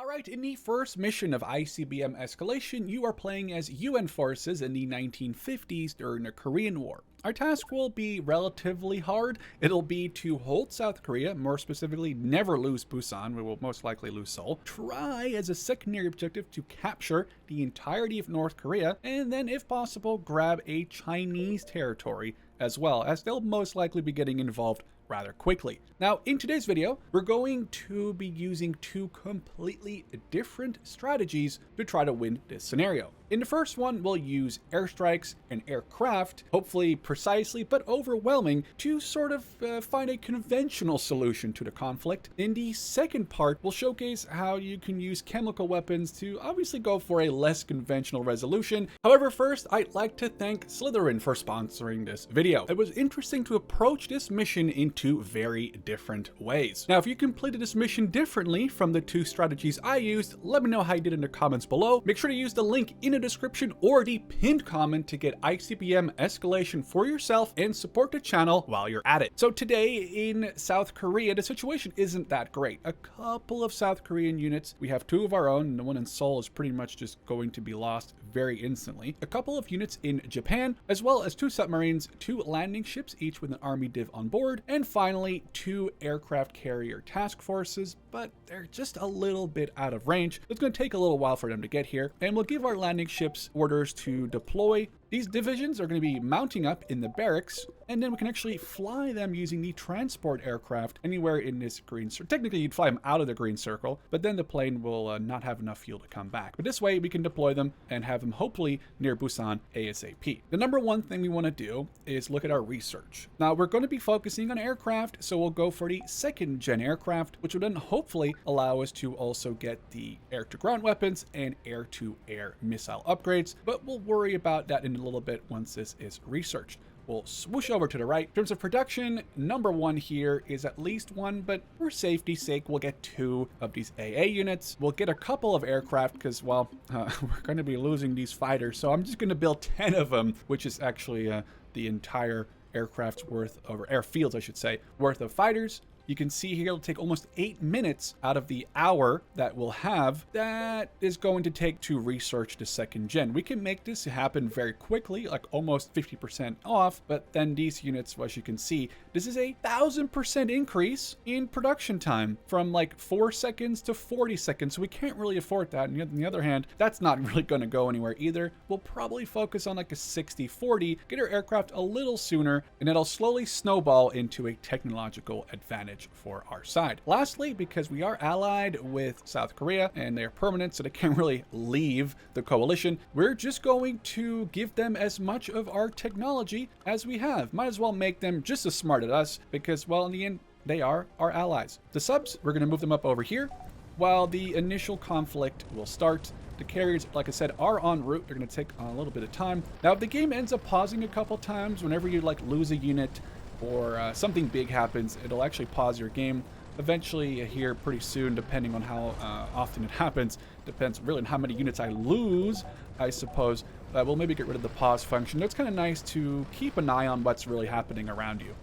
Alright, in the first mission of ICBM Escalation, you are playing as UN forces in the 1950s during the Korean War. Our task will be relatively hard. It'll be to hold South Korea, more specifically never lose Busan, we will most likely lose Seoul, try as a secondary objective to capture the entirety of North Korea, and then if possible grab a Chinese territory as well, as they'll most likely be getting involved rather quickly. Now, in today's video, we're going to be using two completely different strategies to try to win this scenario. In the first one, we'll use airstrikes and aircraft, hopefully precisely but overwhelming, to sort of find a conventional solution to the conflict. In the second part, we'll showcase how you can use chemical weapons to obviously go for a less conventional resolution. However, first, I'd like to thank Slytherin for sponsoring this video. It was interesting to approach this mission in two very different ways. Now, if you completed this mission differently from the two strategies I used, let me know how you did in the comments below. Make sure to use the link in the description or the pinned comment to get ICBM Escalation for yourself and support the channel while you're at it. So today in South Korea, the situation isn't that great. A couple of South Korean units, we have two of our own, and the one in Seoul is pretty much just going to be lost very instantly. A couple of units in Japan, as well as two submarines, two landing ships, each with an army div on board, and finally two aircraft carrier task forces, but they're just a little bit out of range. It's going to take a little while for them to get here, and we'll give our landing ships orders to deploy. These divisions are going to be mounting up in the barracks, and then we can actually fly them using the transport aircraft anywhere in this green circle. Technically, you'd fly them out of the green circle, but then the plane will not have enough fuel to come back. But this way, we can deploy them and have them hopefully near Busan ASAP. The number one thing we want to do is look at our research. Now, we're going to be focusing on aircraft, so we'll go for the second-gen aircraft, which will then hopefully allow us to also get the air-to-ground weapons and air-to-air missile upgrades, but we'll worry about that in a little bit once this is researched. We'll swoosh over to the right. In terms of production, number one here is at least one, but for safety's sake, we'll get two of these AA units. We'll get a couple of aircraft because, well, we're going to be losing these fighters, so I'm just going to build 10 of them, which is actually the entire aircraft's worth, or airfields, I should say, worth of fighters. You can see here it'll take almost 8 minutes out of the hour that we'll have. That is going to take to research the second gen. We can make this happen very quickly, like almost 50% off, but then these units, as you can see, this is a 1000% increase in production time from like 4 seconds to 40 seconds. So we can't really afford that. And on the other hand, that's not really going to go anywhere either. We'll probably focus on like a 60-40, get our aircraft a little sooner, and it'll slowly snowball into a technological advantage for our side. Lastly, because we are allied with South Korea and they're permanent, so they can't really leave the coalition, we're just going to give them as much of our technology as we have. Might as well make them just as smart as us because, well, in the end, they are our allies. The subs, we're going to move them up over here while the initial conflict will start. The carriers, like I said, are en route. They're going to take a little bit of time. Now, if the game ends up pausing a couple times, whenever you like lose a unit or something big happens, it'll actually pause your game eventually here pretty soon, depending on how often it happens. Depends really on how many units I lose, I suppose. We'll maybe get rid of the pause function. It's kind of nice to keep an eye on what's really happening around you.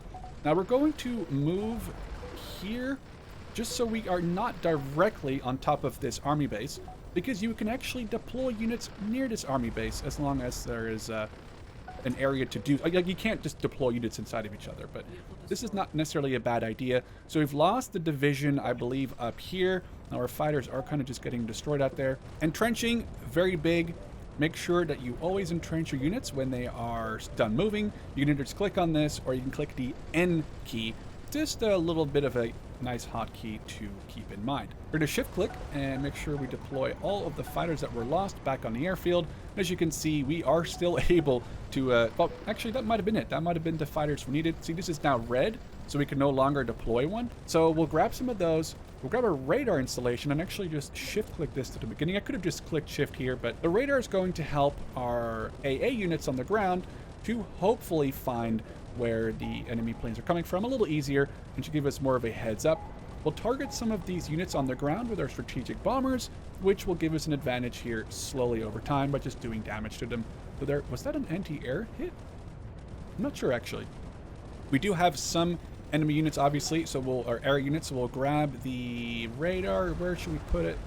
Now we're going to move here just so we are not directly on top of this army base, because you can actually deploy units near this army base as long as there is an area to do. Like, you can't just deploy units inside of each other, but this is not necessarily a bad idea. So we've lost the division, I believe, up here. Now our fighters are kind of just getting destroyed out there. Entrenching, very big. Make sure that you always entrench your units when they are done moving. You can either just click on this or you can click the N key. Just a little bit of a nice hotkey to keep in mind. We're going to shift click and make sure we deploy all of the fighters that were lost back on the airfield. As you can see, we are still able to, well, actually that might have been it. That might have been the fighters we needed. See, this is now red, so we can no longer deploy one. So we'll grab some of those. We'll grab a radar installation and actually just shift click this to the beginning. I could have just clicked shift here, but the radar is going to help our AA units on the ground to hopefully find where the enemy planes are coming from a little easier and should give us more of a heads up. We'll target some of these units on the ground with our strategic bombers, which will give us an advantage here slowly over time by just doing damage to them. So there, was that an anti-air hit? I'm not sure actually. We do have some enemy units obviously, so our air units, so we'll grab the radar. Where should we put it?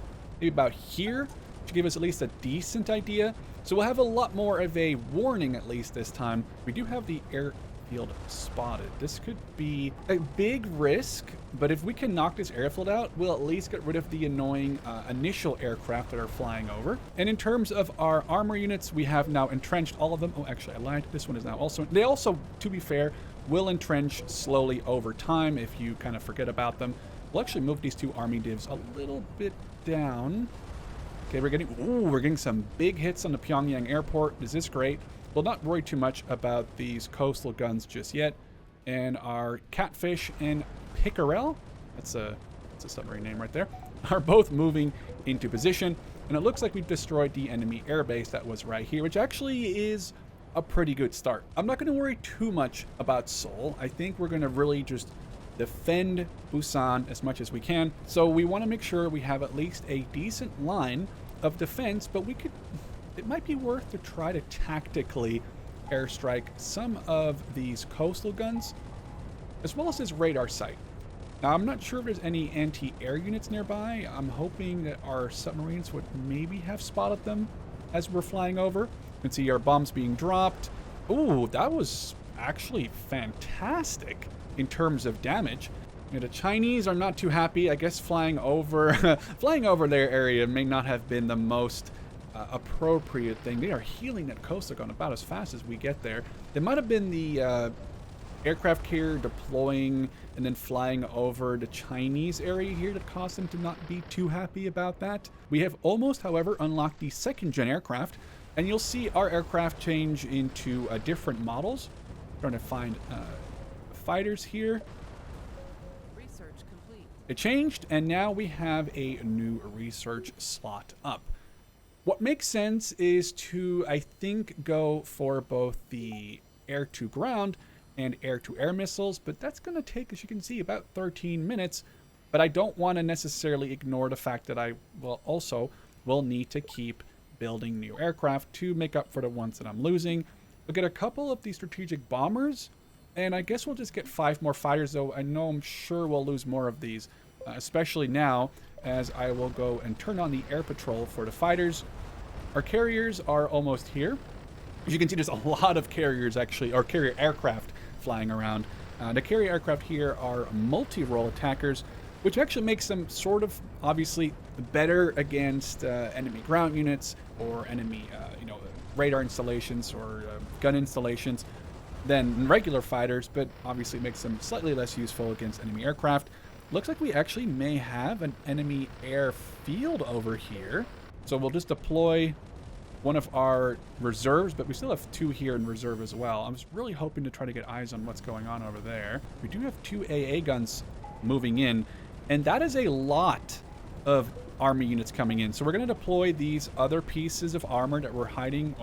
maybe about here to give us at least a decent idea. So we'll have a lot more of a warning at least this time. We do have the airfield spotted. This could be a big risk, but if we can knock this airfield out, we'll at least get rid of the annoying initial aircraft that are flying over. And in terms of our armor units, we have now entrenched all of them. Oh, actually, I lied. This one is now also... They also, to be fair, will entrench slowly over time if you kind of forget about them. We'll actually move these two army divs a little bit down. Okay, we're getting some big hits on the Pyongyang airport. This is great. We'll not worry too much about these coastal guns just yet. And our Catfish and Pickerel, that's a submarine name right there, are both moving into position. And it looks like we've destroyed the enemy airbase that was right here, which actually is a pretty good start. I'm not going to worry too much about Seoul. I think we're going to really just defend Busan as much as we can. So we want to make sure we have at least a decent line of defense, but it might be worth to try to tactically airstrike some of these coastal guns, as well as this radar site. Now, I'm not sure if there's any anti-air units nearby. I'm hoping that our submarines would maybe have spotted them as we're flying over. You can see our bombs being dropped. Ooh, that was actually fantastic in terms of damage. You know, the Chinese are not too happy. I guess flying over their area may not have been the most appropriate thing. They are healing that coastal gun about as fast as we get there. It might have been the aircraft carrier deploying and then flying over the Chinese area here that caused them to not be too happy about that. We have almost, however, unlocked the second-gen aircraft, and you'll see our aircraft change into different models. Trying to find fighters here. Research complete. It changed, and now we have a new research slot up. What makes sense is to, I think, go for both the air-to-ground and air-to-air missiles, but that's going to take, as you can see, about 13 minutes. But I don't want to necessarily ignore the fact that I will need to keep building new aircraft to make up for the ones that I'm losing. We'll get a couple of these strategic bombers, and I guess we'll just get 5 more fighters, though I'm sure we'll lose more of these, especially now as I will go and turn on the air patrol for the fighters. Our carriers are almost here. As you can see, there's a lot of carriers actually, or carrier aircraft flying around. The carrier aircraft here are multi-role attackers, which actually makes them sort of obviously better against enemy ground units or enemy radar installations or gun installations than regular fighters, but obviously makes them slightly less useful against enemy aircraft. Looks like we actually may have an enemy airfield over here, so we'll just deploy one of our reserves, but we still have 2 here in reserve as well. I'm just really hoping to try to get eyes on what's going on over there. We do have 2 AA guns moving in, and that is a lot of army units coming in. So we're going to deploy these other pieces of armor that we're hiding,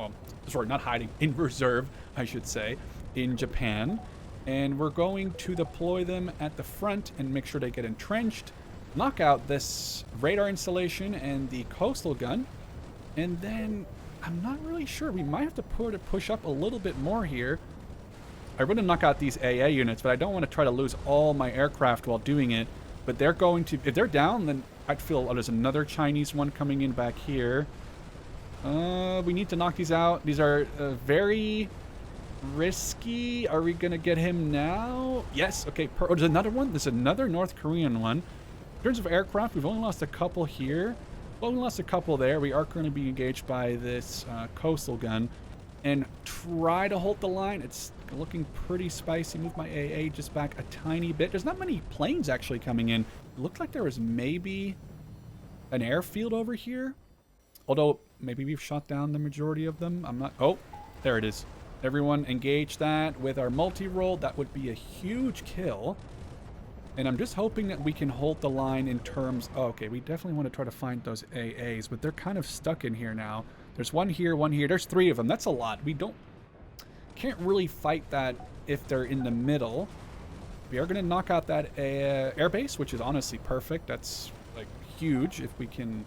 in reserve, I should say, in Japan. And we're going to deploy them at the front and make sure they get entrenched, knock out this radar installation and the coastal gun, and then I'm not really sure. We might have to push up a little bit more here. I want to knock out these AA units, but I don't want to try to lose all my aircraft while doing it. But they're going to, if they're down, then I'd feel, there's another Chinese one coming in back here. We need to knock these out. These are very risky. Are we going to get him now? Yes. Okay. There's another one. There's another North Korean one. In terms of aircraft, we've only lost a couple here. Well, we lost a couple there. We are currently being engaged by this coastal gun. And try to hold the line. It's looking pretty spicy. Move my AA just back a tiny bit. There's not many planes actually coming in. It looked like there was maybe an airfield over here. Although, maybe we've shot down the majority of them. I'm not... Oh, there it is. Everyone engage that with our multi-roll. That would be a huge kill. And I'm just hoping that we can hold the line in terms... Oh, okay, we definitely want to try to find those AAs, but they're kind of stuck in here now. There's one here, one here. There's 3 of them. That's a lot. We can't really fight that if they're in the middle. We are going to knock out that airbase, which is honestly perfect. That's, like, huge if we can...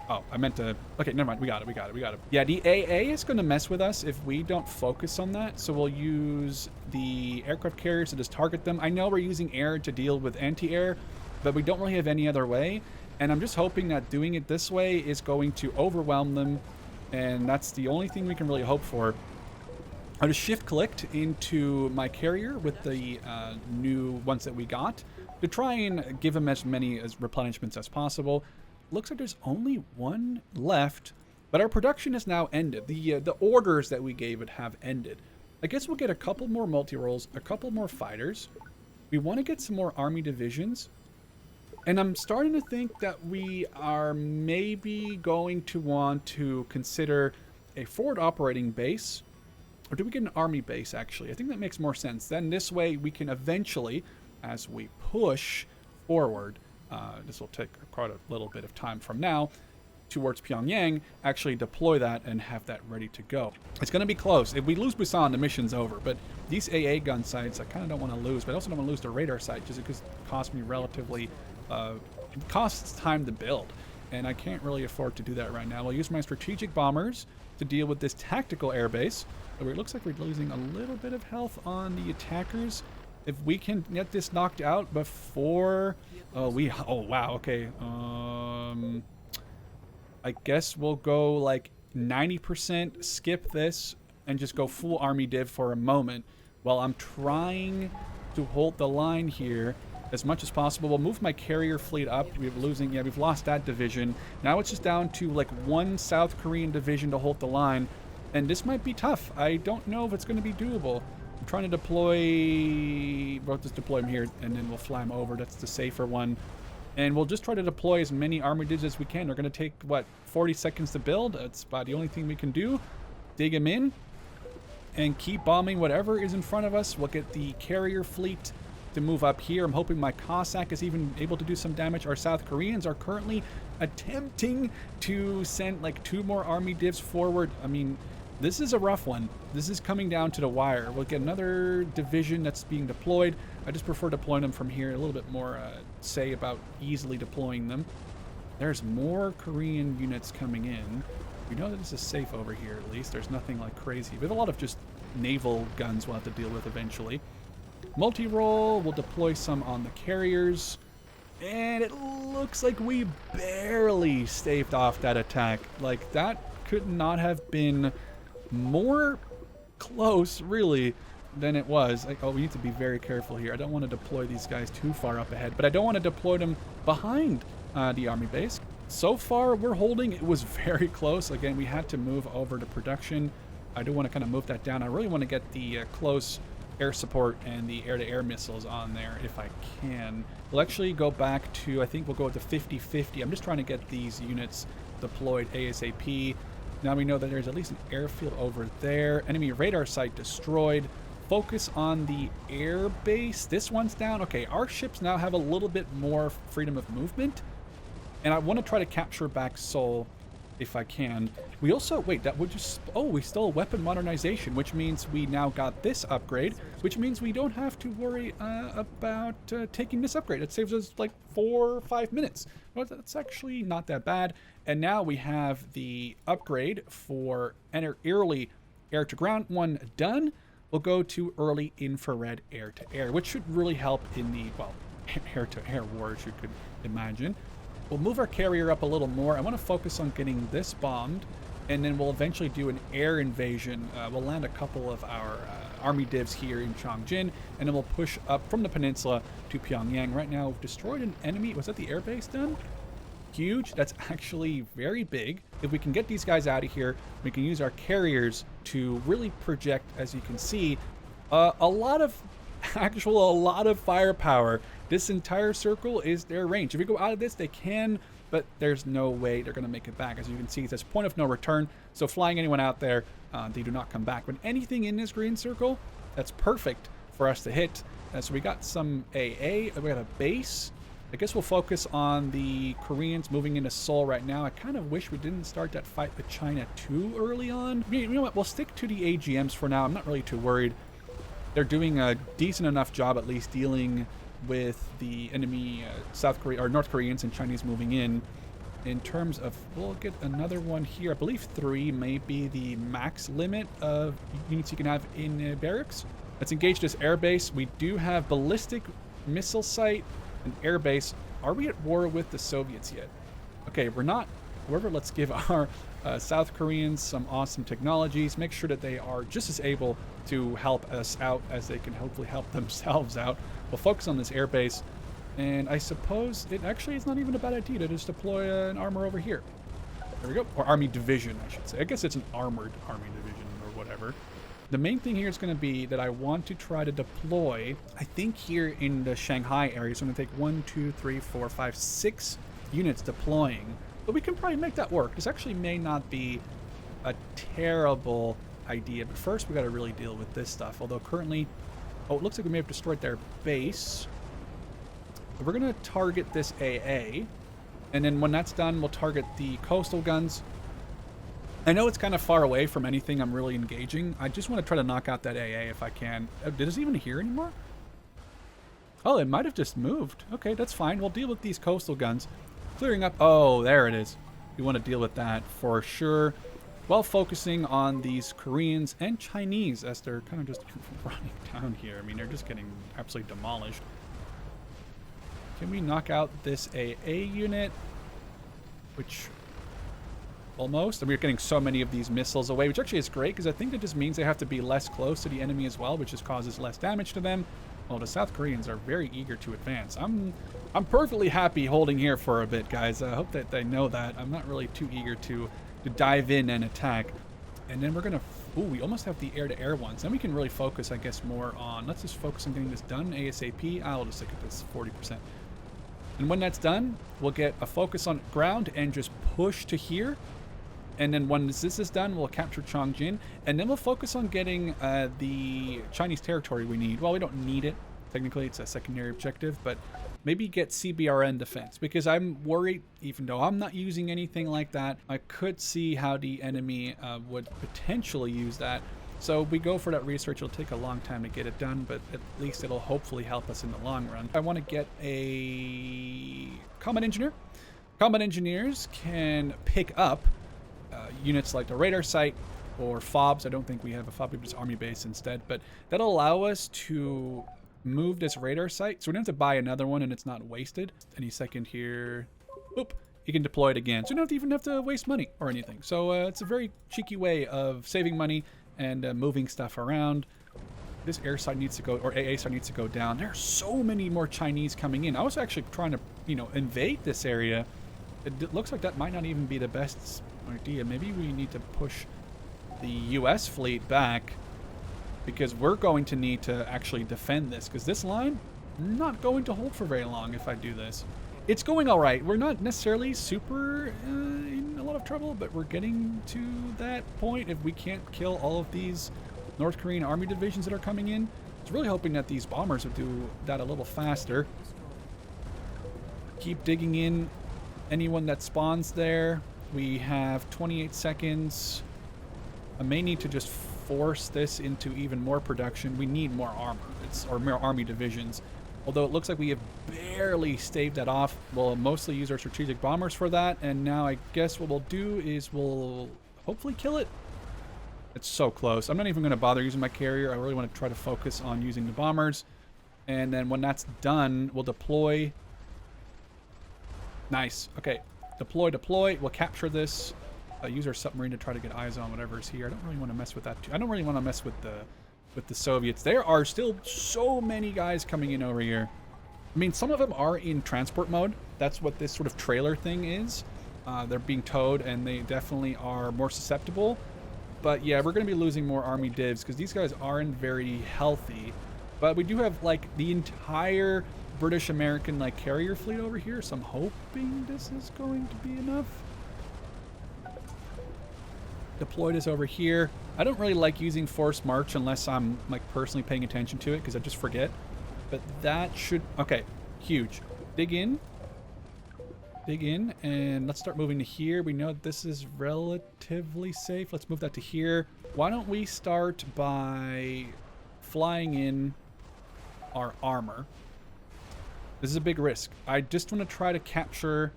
Oh, I meant to... Okay, never mind. We got it. Yeah, the AA is going to mess with us if we don't focus on that. So we'll use the aircraft carriers to just target them. I know we're using air to deal with anti-air, but we don't really have any other way. And I'm just hoping that doing it this way is going to overwhelm them. And that's the only thing we can really hope for. I just shift clicked into my carrier with the new ones that we got to try and give them as many as replenishments as possible. Looks like there's only one left, but our production has now ended. The orders that we gave it have ended. I guess we'll get a couple more multi-rolls, a couple more fighters. We want to get some more army divisions. And I'm starting to think that we are maybe going to want to consider a forward operating base. Or do we get an army base, actually? I think that makes more sense. Then this way we can eventually, as we push forward, this will take quite a little bit of time from now, towards Pyongyang, actually deploy that and have that ready to go. It's going to be close. If we lose Busan, the mission's over. But these AA gun sites, I kind of don't want to lose. But I also don't want to lose the radar site, just because it costs me relatively... it costs time to build, and I can't really afford to do that right now. I'll use my strategic bombers to deal with this tactical airbase. It looks like we're losing a little bit of health on the attackers. If we can get this knocked out before... oh, wow, okay. I guess we'll go like 90% skip this and just go full army div for a moment while I'm trying to hold the line here as much as possible. We'll move my carrier fleet up. We've lost that division. Now it's just down to like one South Korean division to hold the line. And this might be tough. I don't know if it's going to be doable. I'm trying to deploy... we'll just deploy him here, and then we'll fly him over. That's the safer one. And we'll just try to deploy as many army digs as we can. They're going to take, what, 40 seconds to build? That's about the only thing we can do. Dig them in and keep bombing whatever is in front of us. We'll get the carrier fleet to move up here. I'm hoping my Cossack is even able to do some damage. Our South Koreans are currently attempting to send like 2 more army divs forward. I mean, this is a rough one. This is coming down to the wire. We'll get another division that's being deployed. I just prefer deploying them from here. A little bit more say about easily deploying them. There's more Korean units coming in. We know that this is safe over here at least. There's nothing like crazy. We have a lot of just naval guns we'll have to deal with eventually. Multi-roll, we'll deploy some on the carriers. And it looks like we barely staved off that attack. Like, that could not have been more close, really, than it was. Like, oh, we need to be very careful here. I don't want to deploy these guys too far up ahead, but I don't want to deploy them behind the army base. So far, we're holding. It was very close. Again, we had to move over to production. I do want to kind of move that down. I really want to get the close air support and the air-to-air missiles on there if I can. We'll actually go back to, I think we'll go to 50-50. I'm just trying to get these units deployed ASAP. Now we know that there's at least an airfield over there. Enemy radar site destroyed. Focus on the air base. This one's down. Okay, our ships now have a little bit more freedom of movement. And I want to try to capture back Seoul if I can. We also, wait, that would just, oh, we stole weapon modernization, which means we now got this upgrade, which means we don't have to worry about taking this upgrade. It saves us like 4 or 5 minutes. Well, that's actually not that bad. And now we have the upgrade for early air-to-ground one done. We'll go to early infrared air-to-air, which should really help in the, well, air-to-air wars, you could imagine. We'll move our carrier up a little more. I want to focus on getting this bombed, and then we'll eventually do an air invasion. We'll land a couple of our army divs here in Chongjin, and then we'll push up from the peninsula to Pyongyang. Right now, we've destroyed an enemy. Was that the airbase done? Huge. That's actually very big. If we can get these guys out of here, we can use our carriers to really project, as you can see, a lot of firepower. This entire circle is their range. If we go out of this, they can, but there's no way they're going to make it back. As you can see, it says point of no return. So flying anyone out there, they do not come back. But anything in this green circle, that's perfect for us to hit. So we got some AA. We got a base. I guess we'll focus on the Koreans moving into Seoul right now. I kind of wish we didn't start that fight with China too early on. You know what? We'll stick to the AGMs for now. I'm not really too worried. They're doing a decent enough job, at least, dealing with the enemy South Korea or North Koreans and Chinese moving in. In terms of, we'll get another one here. I believe 3 may be the max limit of units you can have in barracks. Let's engage this airbase. We do have ballistic missile site, an airbase Are we at war with the Soviets yet? Okay, we're not. However, let's give our South Koreans some awesome technologies. Make sure that they are just as able to help us out as they can hopefully help themselves out. We'll focus on this airbase. And I suppose it actually is not even a bad idea to just deploy an armor over here. There we go. Or army division, I should say. I guess it's an armored army division or whatever. The main thing here is going to be that I want to try to deploy, I think here in the Shanghai area, so I'm going to take 1, 2, 3, 4, 5, 6 units deploying. But we can probably make that work. This actually may not be a terrible idea. But first, we got to really deal with this stuff. Although currently, oh, it looks like we may have destroyed their base. But we're going to target this AA. And then when that's done, we'll target the coastal guns. I know it's kind of far away from anything I'm really engaging. I just want to try to knock out that AA if I can. Did it even here anymore? Oh, it might have just moved. Okay, that's fine. We'll deal with these coastal guns. Clearing up. Oh, there it is. We want to deal with that for sure. While focusing on these Koreans and Chinese as they're kind of just running down here. I mean, they're just getting absolutely demolished. Can we knock out this AA unit? Which... almost. And we're getting so many of these missiles away, which actually is great because I think it just means they have to be less close to the enemy as well, which just causes less damage to them. Well, the South Koreans are very eager to advance. I'm perfectly happy holding here for a bit, guys. I hope that they know that. I'm not really too eager to dive in and attack. And then we're going to... ooh, we almost have the air-to-air ones. Then we can really focus, I guess, more on... let's just focus on getting this done ASAP. I'll just stick at this 40%. And when that's done, we'll get a focus on ground and just push to here. And then when this is done, we'll capture Chongjin. And then we'll focus on getting the Chinese territory we need. Well, we don't need it. Technically, it's a secondary objective. But maybe get CBRN defense. Because I'm worried, even though I'm not using anything like that, I could see how the enemy would potentially use that. So if we go for that research, it'll take a long time to get it done. But at least it'll hopefully help us in the long run. I want to get a combat engineer. Combat engineers can pick up units like the radar site or FOBs. I don't think we have a FOB, we have just army base instead, but that'll allow us to move this radar site so we don't have to buy another one and it's not wasted. Any second here, oop, you can deploy it again, so you don't even have to waste money or anything. So it's a very cheeky way of saving money and moving stuff around. This air site needs to go, or AA site needs to go down. There are so many more Chinese coming in. I was actually trying to, invade this area. It looks like that might not even be the best idea. Maybe we need to push the US fleet back because we're going to need to actually defend this because this line not going to hold for very long if I do this. It's going all right. We're not necessarily super in a lot of trouble, but we're getting to that point. If we can't kill all of these North Korean army divisions that are coming in, I was really hoping that these bombers would do that a little faster. Keep digging in anyone that spawns there. We have 28 seconds. I may need to just force this into even more production. We need more armor, or more army divisions. Although it looks like we have barely staved that off. We'll mostly use our strategic bombers for that. And now I guess what we'll do is we'll hopefully kill it. It's so close. I'm not even going to bother using my carrier. I really want to try to focus on using the bombers. And then when that's done, we'll deploy. Nice. Okay. Deploy. We'll capture this. Use our submarine to try to get eyes on whatever's here. I don't really want to mess with that too. I don't really want to mess with the Soviets. There are still so many guys coming in over here. I mean, some of them are in transport mode. That's what this sort of trailer thing is. They're being towed, and they definitely are more susceptible. But yeah, we're going to be losing more army divs because these guys aren't very healthy. But we do have like the entire British American like carrier fleet over here, so I'm hoping this is going to be enough. Deploy this over here. I don't really like using forced march unless I'm like personally paying attention to it because I just forget. But that should... okay, huge. Dig in, and let's start moving to here. We know this is relatively safe. Let's move that to here. Why don't we start by flying in our armor? This is a big risk. I just want to try to capture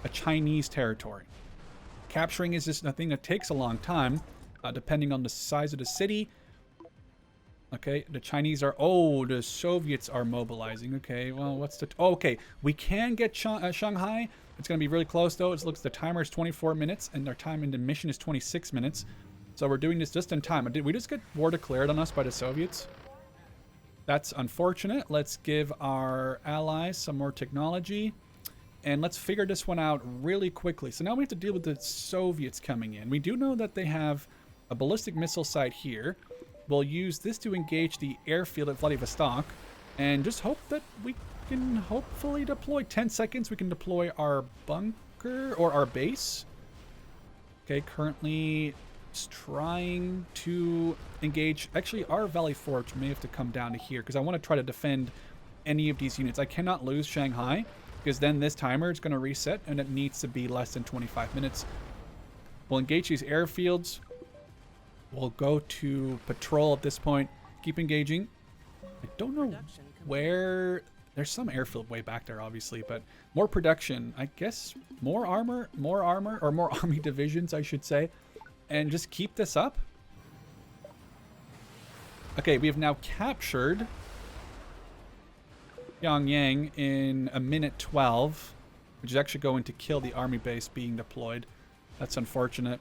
a Chinese territory. Capturing is just a thing that takes a long time, depending on the size of the city. Okay, the Chinese are, oh, the Soviets are mobilizing. Okay, well, what's the, oh, okay, we can get Shanghai. It's going to be really close, though. It looks the timer is 24 minutes, and our time in the mission is 26 minutes. So we're doing this just in time. Did we just get war declared on us by the Soviets? That's unfortunate. Let's give our allies some more technology, and let's figure this one out really quickly. So now we have to deal with the Soviets coming in. We do know that they have a ballistic missile site here. We'll use this to engage the airfield at Vladivostok and just hope that we can hopefully deploy 10 seconds. We can deploy our bunker or our base. Okay, currently trying to engage. Actually, our Valley Forge may have to come down to here because I want to try to defend any of these units. I cannot lose Shanghai because then this timer is going to reset and it needs to be less than 25 minutes. We'll engage these airfields. We'll go to patrol at this point. Keep engaging. I don't know where... There's some airfield way back there, obviously, but more production. I guess more armor, or more army divisions, I should say. And just keep this up. Okay, we have now captured Pyongyang in a minute 12, which is actually going to kill the army base being deployed. That's unfortunate.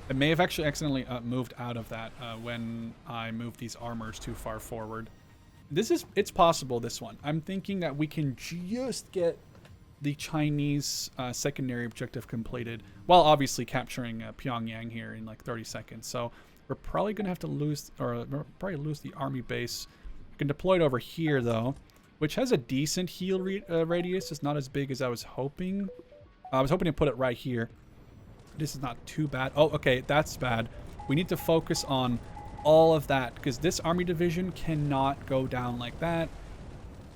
It may have actually accidentally moved out of that when I moved these armors too far forward. It's possible, this one. I'm thinking that we can just get the Chinese secondary objective completed while obviously capturing Pyongyang here in like 30 seconds. So we're probably going to have to lose, or probably lose the army base. We can deploy it over here though, which has a decent heal radius. It's not as big as I was hoping. I was hoping to put it right here. This is not too bad. Oh, okay, that's bad. We need to focus on all of that because this army division cannot go down like that.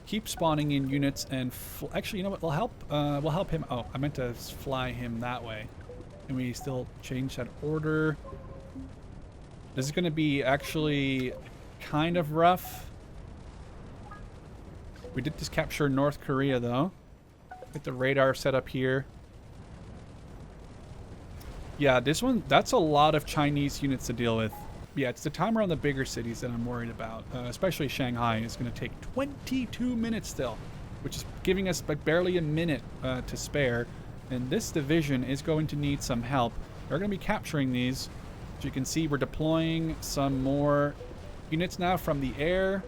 Keep spawning in units and actually, you know what? We'll help him. Oh, I meant to fly him that way. Can we still change that order? This is going to be actually kind of rough. We did just capture North Korea though. Get the radar set up here. Yeah, this one, that's a lot of Chinese units to deal with. Yeah, it's the timer on the bigger cities that I'm worried about. Especially Shanghai is going to take 22 minutes still, which is giving us like barely a minute to spare. And this division is going to need some help. They're going to be capturing these. As you can see, we're deploying some more units now from the air.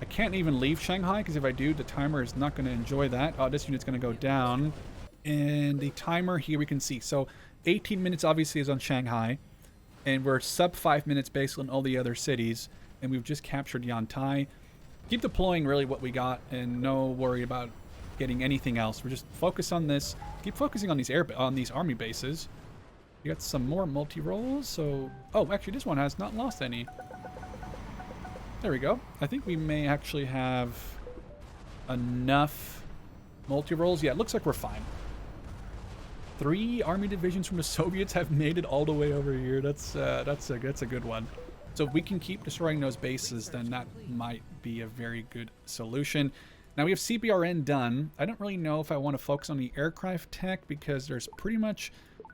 I can't even leave Shanghai because if I do, the timer is not going to enjoy that. Oh, this unit's going to go down. And the timer here we can see. So 18 minutes obviously is on Shanghai. And we're sub 5 minutes based on all the other cities. And we've just captured Yantai. Keep deploying really what we got and no worry about getting anything else. We're just focused on this. Keep focusing on these army bases. We got some more multi-rolls. So, oh, actually this one has not lost any. There we go. I think we may actually have enough multi-rolls. Yeah, it looks like we're fine. 3 army divisions from the Soviets have made it all the way over here. That's a good one. So if we can keep destroying those bases, then that might be a very good solution. Now we have CBRN done. I don't really know if I want to focus on the aircraft tech because there's pretty much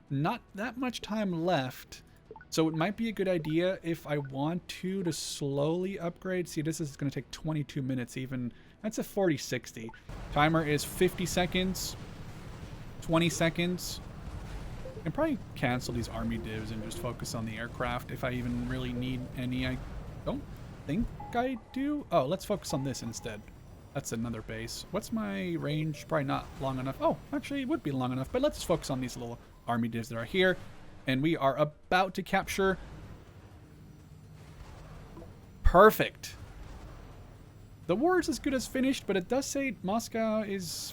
not that much time left. So it might be a good idea if I want to slowly upgrade. See, this is going to take 22 minutes even. That's a 40-60. Timer is 50 seconds. 20 seconds. I can probably cancel these army divs and just focus on the aircraft if I even really need any. I don't think I do. Oh, let's focus on this instead. That's another base. What's my range? Probably not long enough. Oh, actually it would be long enough, but let's just focus on these little army divs that are here. And we are about to capture. Perfect. The war is as good as finished, but it does say Moscow is...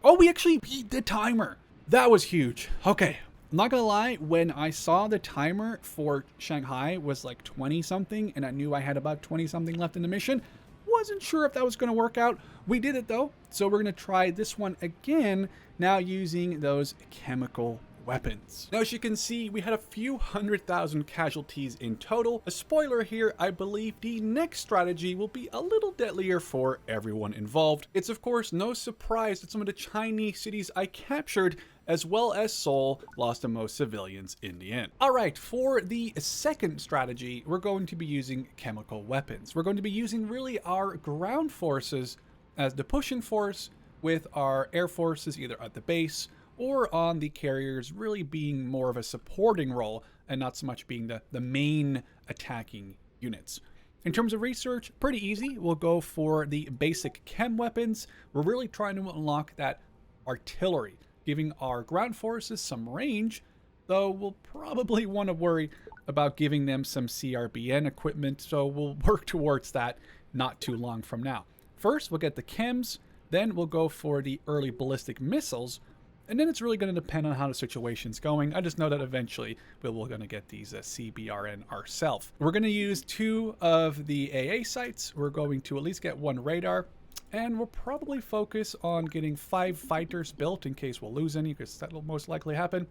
Oh, we actually beat the timer. That was huge. Okay. I'm not gonna lie, when I saw the timer for Shanghai was like 20 something and I knew I had about 20 something left in the mission, wasn't sure if that was gonna work out. We did it though. So we're gonna try this one again, now using those chemical weapons. Now, as you can see, we had a few 100,000 casualties in total. A spoiler here, I believe the next strategy will be a little deadlier for everyone involved. It's of course no surprise that some of the Chinese cities I captured as well as Seoul lost the most civilians in the end. All right, for the second strategy, we're going to be using chemical weapons. We're going to be using really our ground forces as the pushing force, with our air forces either at the base or on the carriers really being more of a supporting role and not so much being the main attacking units. In terms of research, pretty easy. We'll go for the basic chem weapons. We're really trying to unlock that artillery, giving our ground forces some range, though we'll probably want to worry about giving them some CRBN equipment, so we'll work towards that not too long from now. First, we'll get the chems, then we'll go for the early ballistic missiles, and then it's really going to depend on how the situation's going. I just know that eventually we're going to get these CBRN ourselves. We're going to use 2 of the AA sites. We're going to at least get 1 radar, and we'll probably focus on getting 5 fighters built in case we'll lose any, because that will most likely happen.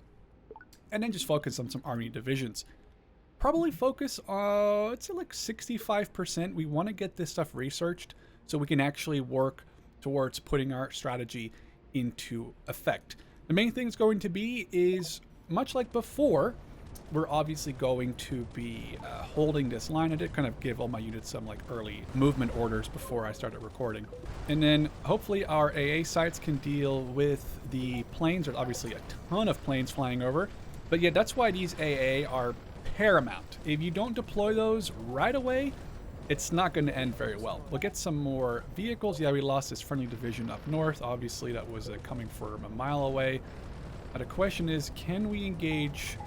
And then just focus on some army divisions. Probably focus on, it's like 65%. We want to get this stuff researched so we can actually work towards putting our strategy into effect. The main thing it's going to be is, much like before, we're obviously going to be holding this line. I did kind of give all my units some like early movement orders before I started recording. And then hopefully our AA sites can deal with the planes. There's obviously a ton of planes flying over. But yeah, that's why these AA are paramount. If you don't deploy those right away, it's not going to end very well. We'll get some more vehicles. Yeah, we lost this friendly division up north. Obviously, that was coming from a mile away. The question is, can we engage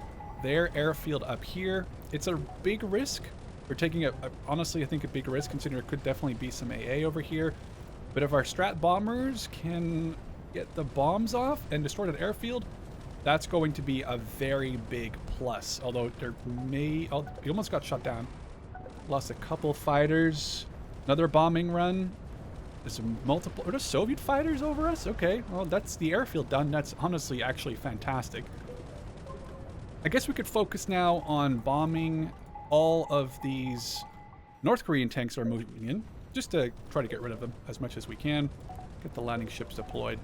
their airfield up here? It's a big risk. We're taking honestly, I think a big risk, considering there could definitely be some AA over here. But if our strat bombers can get the bombs off and destroy that airfield, that's going to be a very big plus. Although there may... Oh, he almost got shot down. Lost a couple fighters. Another bombing run. There's multiple... Are there Soviet fighters over us? Okay, well, that's the airfield done. That's honestly actually fantastic. I guess we could focus now on bombing all of these North Korean tanks that are moving in, just to try to get rid of them as much as we can. Get the landing ships deployed.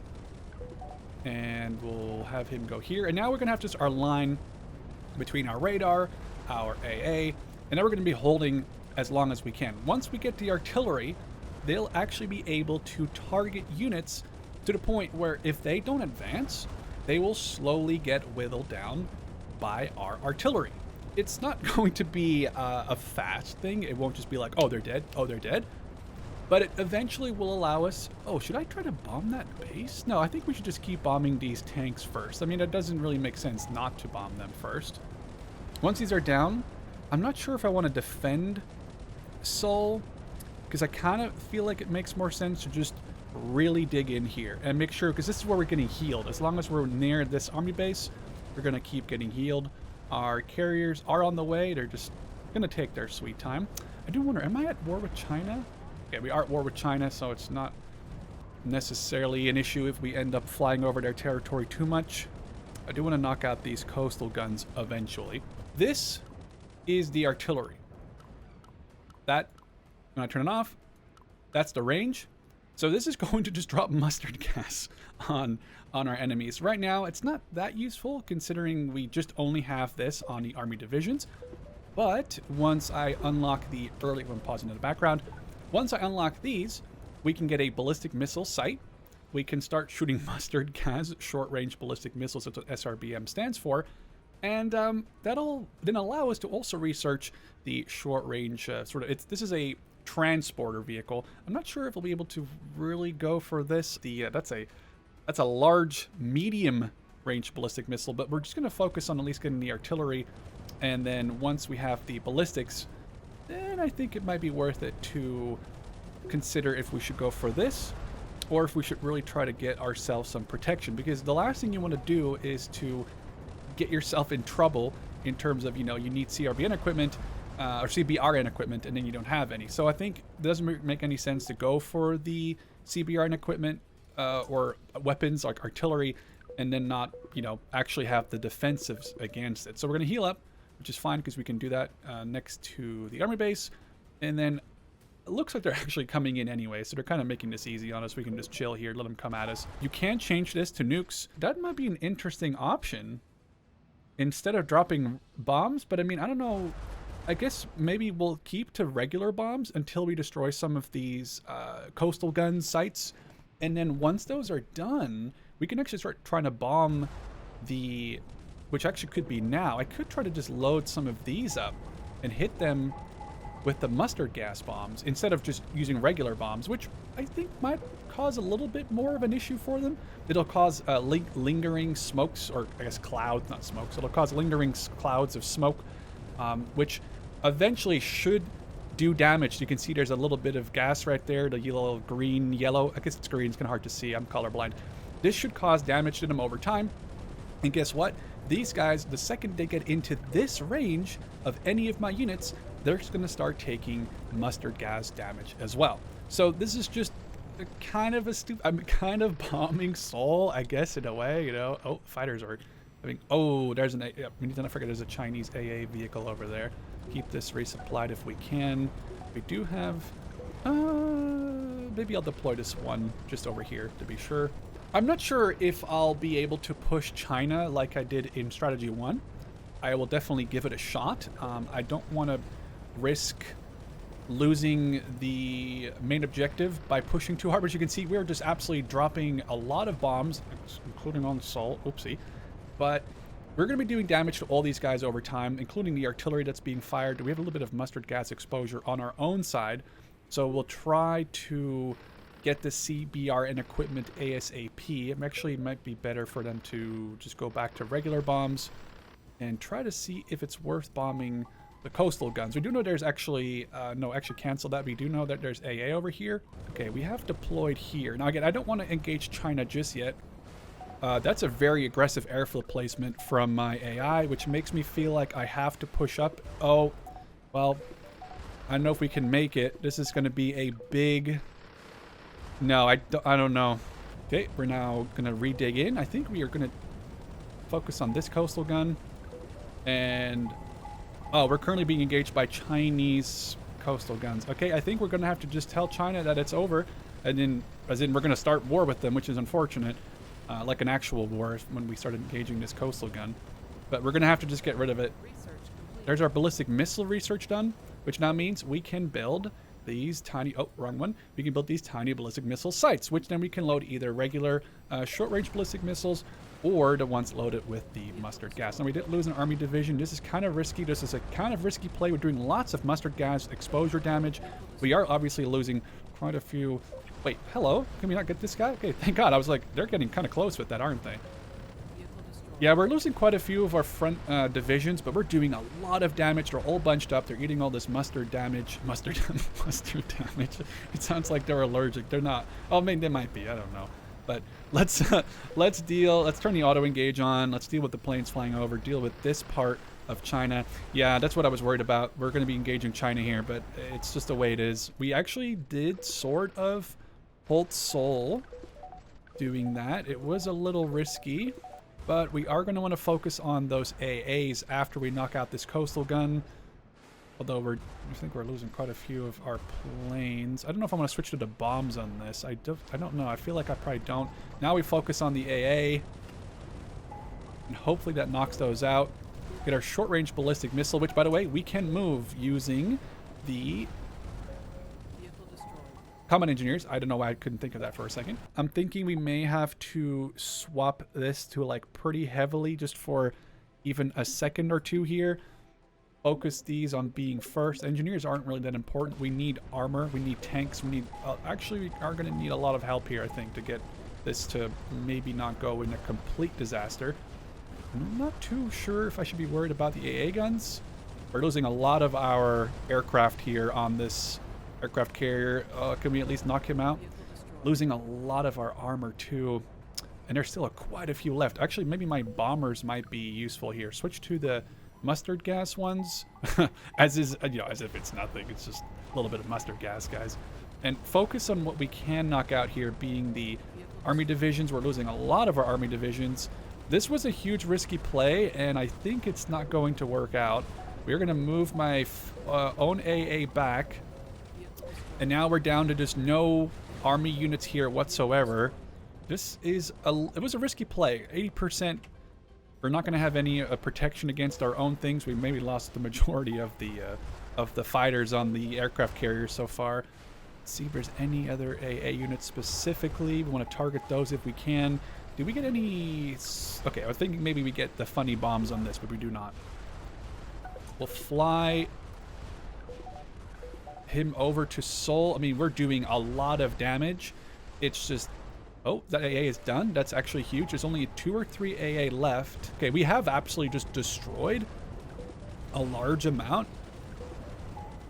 And we'll have him go here. And now we're going to have just our line between our radar, our AA, and then we're going to be holding as long as we can. Once we get the artillery, they'll actually be able to target units to the point where if they don't advance, they will slowly get whittled down by our artillery. It's not going to be a fast thing. It won't just be like, oh, they're dead. Oh, they're dead. But it eventually will allow us... Oh, should I try to bomb that base? No, I think we should just keep bombing these tanks first. I mean, it doesn't really make sense not to bomb them first. Once these are down, I'm not sure if I want to defend Seoul, because I kind of feel like it makes more sense to just really dig in here and make sure, because this is where we're getting healed. As long as we're near this army base, we're going to keep getting healed. Our carriers are on the way. They're just going to take their sweet time. I do wonder, am I at war with China? Yeah, we are at war with China, so it's not necessarily an issue if we end up flying over their territory too much. I do want to knock out these coastal guns eventually. This is the artillery. That, when I turn it off, that's the range. So this is going to just drop mustard gas on our enemies. Right now, it's not that useful considering we just only have this on the army divisions. But once I unlock the early... I'm pausing in the background. Once I unlock these, we can get a ballistic missile site. We can start shooting mustard gas, short-range ballistic missiles. That's what SRBM stands for. And that'll then allow us to also research the short-range this is a transporter vehicle. I'm not sure if we'll be able to really go for this. That's a large, medium-range ballistic missile, but we're just going to focus on at least getting the artillery. And then once we have the ballistics, then I think it might be worth it to consider if we should go for this or if we should really try to get ourselves some protection, because the last thing you want to do is to get yourself in trouble in terms of, you need CRBN equipment or CBRN equipment and then you don't have any. So I think it doesn't make any sense to go for the CBRN equipment or weapons like artillery and then not, actually have the defensives against it. So we're going to heal up, which is fine because we can do that next to the army base. And then it looks like they're actually coming in anyway, so they're kind of making this easy on us. We can just chill here, let them come at us. You can change this to nukes. That might be an interesting option instead of dropping bombs, but I mean, I don't know. I guess maybe we'll keep to regular bombs until we destroy some of these coastal gun sites. And then once those are done, we can actually start trying to bomb the, which actually could be now. I could try to just load some of these up and hit them with the mustard gas bombs instead of just using regular bombs, which I think might cause a little bit more of an issue for them. It'll cause lingering smokes, or I guess clouds, not smokes. It'll cause lingering clouds of smoke, which eventually should do damage. You can see there's a little bit of gas right there, the yellow, green, yellow. I guess it's green, it's kind of hard to see. I'm colorblind. This should cause damage to them over time. And guess what? These guys, the second they get into this range of any of my units, they're going to start taking mustard gas damage as well. So this is just kind of a I'm kind of bombing Seoul, I guess, in a way, you know. Oh, fighters are, I mean, oh, there's an, we need to not forget there's a Chinese AA vehicle over there. Keep this resupplied if we can. We do have, maybe I'll deploy this one just over here to be sure. I'm not sure if I'll be able to push China like I did in Strategy 1. I will definitely give it a shot. I don't want to risk losing the main objective by pushing too hard. But as you can see, we're just absolutely dropping a lot of bombs, including on Seoul. Oopsie. But we're going to be doing damage to all these guys over time, including the artillery that's being fired. We have a little bit of mustard gas exposure on our own side. So we'll try to get the CBR and equipment ASAP. It actually might be better for them to just go back to regular bombs and try to see if it's worth bombing the coastal guns. We do know there's actually, no, actually cancel that. We do know that there's AA over here. Okay, we have deployed here. Now again, I don't want to engage China just yet. That's a very aggressive airfield placement from my AI, which makes me feel like I have to push up. Oh, well, I don't know if we can make it. This is going to be a big... No, I don't know. Okay, we're now going to re-dig in. I think we are going to focus on this coastal gun. And... oh, we're currently being engaged by Chinese coastal guns. Okay, I think we're going to have to just tell China that it's over. And then, as in, we're going to start war with them, which is unfortunate. Like an actual war when we started engaging this coastal gun. But we're going to have to just get rid of it. There's our ballistic missile research done, which now means we can build these tiny, oh, wrong one. We can build these tiny ballistic missile sites, which then we can load either regular short-range ballistic missiles or the ones loaded with the mustard gas. Now, we did lose an army division. This is kind of risky. This is a kind of risky play. We're doing lots of mustard gas exposure damage. We are obviously losing quite a few. Wait, hello? Can we not get this guy? Okay, thank God. I was like, they're getting kind of close with that, aren't they? Yeah, we're losing quite a few of our front divisions, but we're doing a lot of damage. They're all bunched up. They're eating all this mustard damage. Mustard damage. It sounds like they're allergic. They're not. Oh, I mean, they might be. I don't know. But let's deal. Let's turn the auto engage on. Let's deal with the planes flying over. Deal with this part of China. Yeah, that's what I was worried about. We're going to be engaging China here, but it's just the way it is. We actually did sort of hold Seoul doing that. It was a little risky. But we are going to want to focus on those AAs after we knock out this coastal gun. Although I think we're losing quite a few of our planes. I don't know if I'm going to switch to the bombs on this. I don't know. I feel like I probably don't. Now we focus on the AA. And hopefully that knocks those out. Get our short-range ballistic missile, which, by the way, we can move using the Combat engineers. I don't know why I couldn't think of that for a second. I'm thinking we may have to swap this to like pretty heavily just for even a second or two here. Focus these on being first. Engineers aren't really that important. We need armor. We need tanks. We need... actually, we are going to need a lot of help here, I think, to get this to maybe not go in a complete disaster. I'm not too sure if I should be worried about the AA guns. We're losing a lot of our aircraft here on this aircraft carrier. Can we at least knock him out? Losing a lot of our armor too, and there's still quite a few left. Actually, maybe my bombers might be useful here. Switch to the mustard gas ones, as is, you know, as if it's nothing. It's just a little bit of mustard gas, guys. And focus on what we can knock out here, being the army divisions. We're losing a lot of our army divisions. This was a huge risky play, and I think it's not going to work out. We're going to move my own AA back. And now we're down to just no army units here whatsoever. This is it was a risky play. 80%. We're not going to have any protection against our own things. We maybe lost the majority of the fighters on the aircraft carriers so far. Let's see if there's any other AA units specifically. We want to target those if we can. Do we get any... Okay, I was thinking maybe we get the funny bombs on this, but we do not. We'll fly him over to Seoul. I mean, we're doing a lot of damage. It's just... Oh, that AA is done. That's actually huge. There's only 2 or 3 AA left. Okay, we have absolutely just destroyed a large amount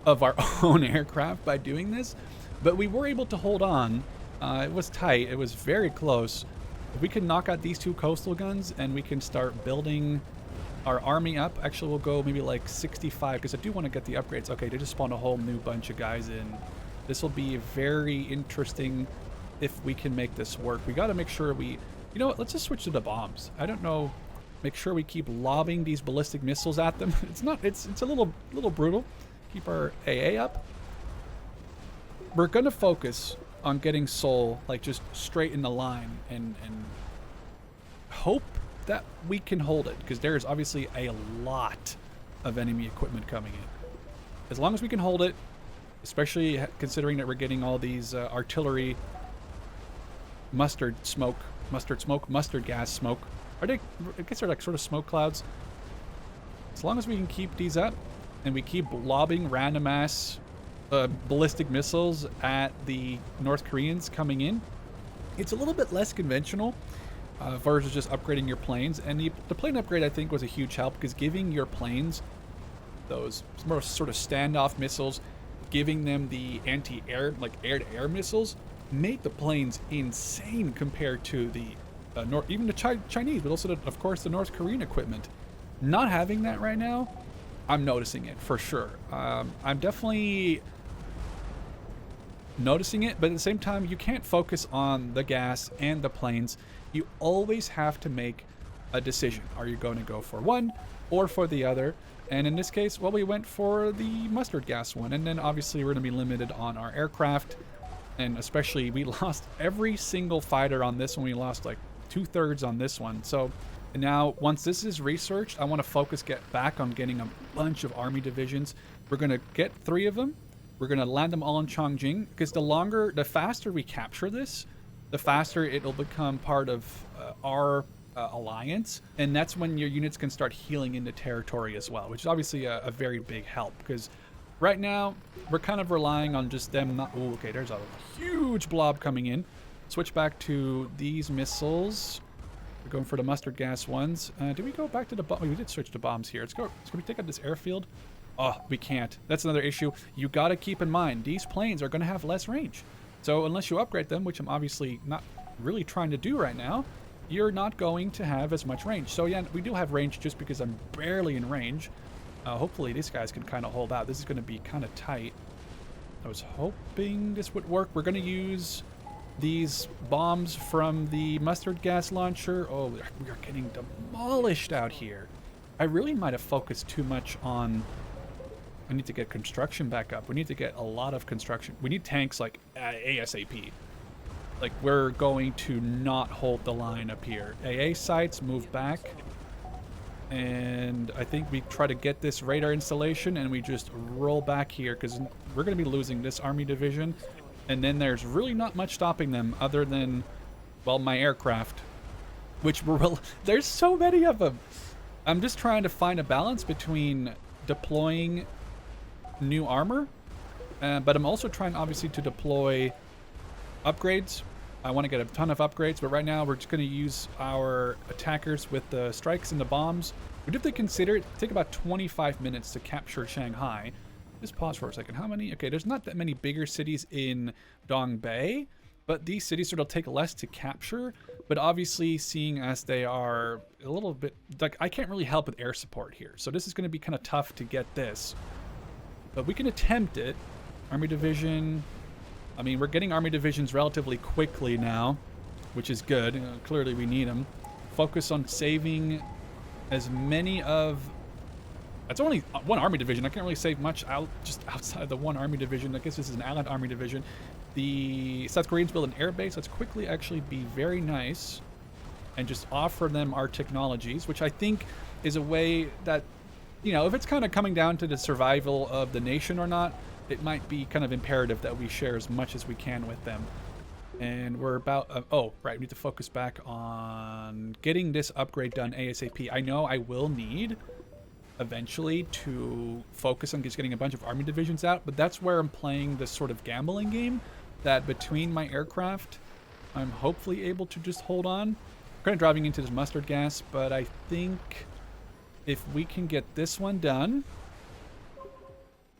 of our own aircraft by doing this. But we were able to hold on. It was tight. It was very close. If we can knock out these 2 coastal guns and we can start building our army up. Actually, we'll go maybe like 65 because I do want to get the upgrades. Okay, they just spawned a whole new bunch of guys in. This will be very interesting if we can make this work. We got to make sure we... You know what? Let's just switch to the bombs. I don't know. Make sure we keep lobbing these ballistic missiles at them. It's not... It's a little brutal. Keep our AA up. We're going to focus on getting Seoul like just straight in the line and hope that we can hold it, because there's obviously a lot of enemy equipment coming in. As long as we can hold it, especially considering that we're getting all these artillery mustard gas smoke. Are they, I guess they're like sort of smoke clouds. As long as we can keep these up and we keep lobbing random ass ballistic missiles at the North Koreans coming in, it's a little bit less conventional versus just upgrading your planes. And the plane upgrade, I think, was a huge help, because giving your planes those more sort of standoff missiles, giving them the anti-air, like air-to-air missiles, made the planes insane compared to the even the Chinese, but also, of course, the North Korean equipment. Not having that right now, I'm noticing it for sure. I'm definitely noticing it, but at the same time, you can't focus on the gas and the planes. You always have to make a decision. Are you going to go for one or for the other? And in this case, well, we went for the mustard gas one. And then obviously we're going to be limited on our aircraft. And especially we lost every single fighter on this one. We lost like 2/3 on this one. So now once this is researched, I want to get back on getting a bunch of army divisions. We're going to get 3 of them. We're going to land them all in Chongjing, because the faster we capture this, the faster it'll become part of our alliance. And that's when your units can start healing into territory as well, which is obviously a very big help, because right now we're kind of relying on just them not... Oh, okay, there's a huge blob coming in. Switch back to these missiles. We're going for the mustard gas ones. Did we go back to the bomb? We did switch to bombs here. Let's go. Can we take out this airfield? Oh, we can't. That's another issue. You got to keep in mind, these planes are going to have less range. So unless you upgrade them, which I'm obviously not really trying to do right now, you're not going to have as much range. So yeah, we do have range just because I'm barely in range. Hopefully these guys can kind of hold out. This is going to be kind of tight. I was hoping this would work. We're going to use these bombs from the mustard gas launcher. Oh, we are getting demolished out here. I really might have focused too much on... I need to get construction back up. We need to get a lot of construction. We need tanks like ASAP. Like, we're going to not hold the line up here. AA sites move back. And I think we try to get this radar installation and we just roll back here, because we're going to be losing this army division. And then there's really not much stopping them other than, well, my aircraft, which there's so many of them. I'm just trying to find a balance between deploying new armor, but I'm also trying, obviously, to deploy upgrades. I want to get a ton of upgrades, but right now we're just going to use our attackers with the strikes and the bombs. But if they consider it, take about 25 minutes to capture Shanghai. Just pause for a second. How many? Okay, there's not that many bigger cities in Dongbei, but these cities sort of take less to capture. But obviously, seeing as they are a little bit, like, I can't really help with air support here. So this is going to be kind of tough to get this. But we can attempt it. Army division. I mean, we're getting army divisions relatively quickly now, which is good. Clearly, we need them. Focus on saving as many of That's only one army division. I can't really say much just outside the one army division. I guess this is an allied army division. The South Koreans build an air base. Let's quickly actually be very nice and just offer them our technologies, which I think is a way that, you know, if it's kind of coming down to the survival of the nation or not, it might be kind of imperative that we share as much as we can with them. And we're about, oh, right, we need to focus back on getting this upgrade done ASAP. I know I will need eventually to focus on just getting a bunch of army divisions out, but that's where I'm playing this sort of gambling game, that between my aircraft, I'm hopefully able to just hold on. I'm kind of driving into this mustard gas, but I think if we can get this one done,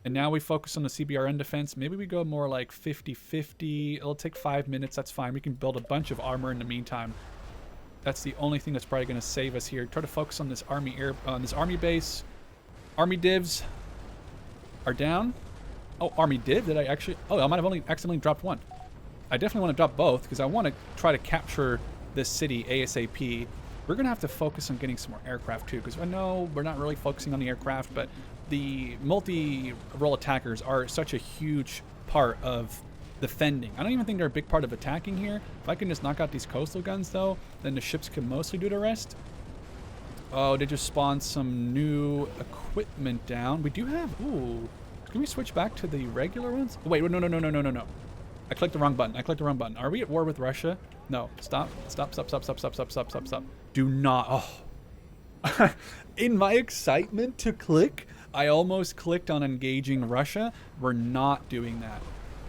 and now we focus on the CBRN defense, maybe we go more like 50-50. It'll take 5 minutes, that's fine. We can build a bunch of armor in the meantime. That's the only thing that's probably going to save us here. Try to focus on this army base. Army divs are down. Oh, army div? Did I actually? Oh, I might have only accidentally dropped one. I definitely want to drop both because I want to try to capture this city ASAP. We're going to have to focus on getting some more aircraft too, because I know we're not really focusing on the aircraft, but the multi-role attackers are such a huge part of defending. I don't even think they're a big part of attacking here. If I can just knock out these coastal guns though, then the ships can mostly do the rest. Oh, they just spawned some new equipment down. We do have, ooh, can we switch back to the regular ones? Oh, wait, no. I clicked the wrong button. Are we at war with Russia? No, stop. Do not, oh. In my excitement to click, I almost clicked on engaging Russia. We're not doing that.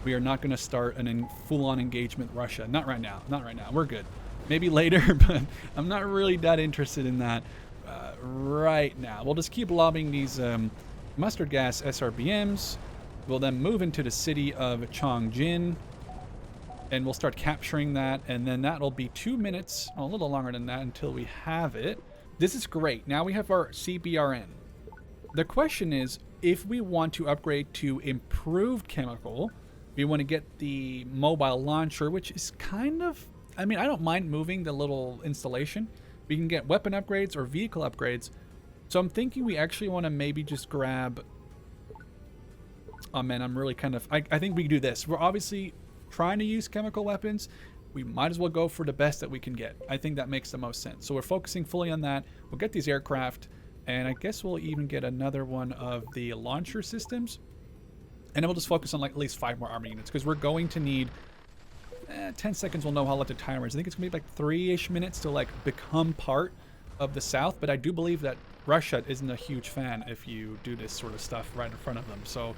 We are not going to start a full-on engagement with Russia. Not right now. We're good. Maybe later, but I'm not really that interested in that right now. We'll just keep lobbing these mustard gas SRBMs. We'll then move into the city of Chongjin, and we'll start capturing that, and then that'll be 2 minutes, a little longer than that, until we have it. This is great. Now we have our CBRN. The question is, if we want to upgrade to improved chemical, we want to get the mobile launcher, which is kind of, I mean, I don't mind moving the little installation. We can get weapon upgrades or vehicle upgrades. So I'm thinking we actually want to maybe just grab, oh man, I'm really kind of, I think we can do this. We're obviously trying to use chemical weapons. We might as well go for the best that we can get. I think that makes the most sense. So we're focusing fully on that. We'll get these aircraft, and I guess we'll even get another one of the launcher systems. And then we'll just focus on like at least 5 more army units, because we're going to need 10 seconds. We'll know how long the timer is. I think it's gonna be like 3-ish minutes to like become part of the South, but I do believe that Russia isn't a huge fan if you do this sort of stuff right in front of them. So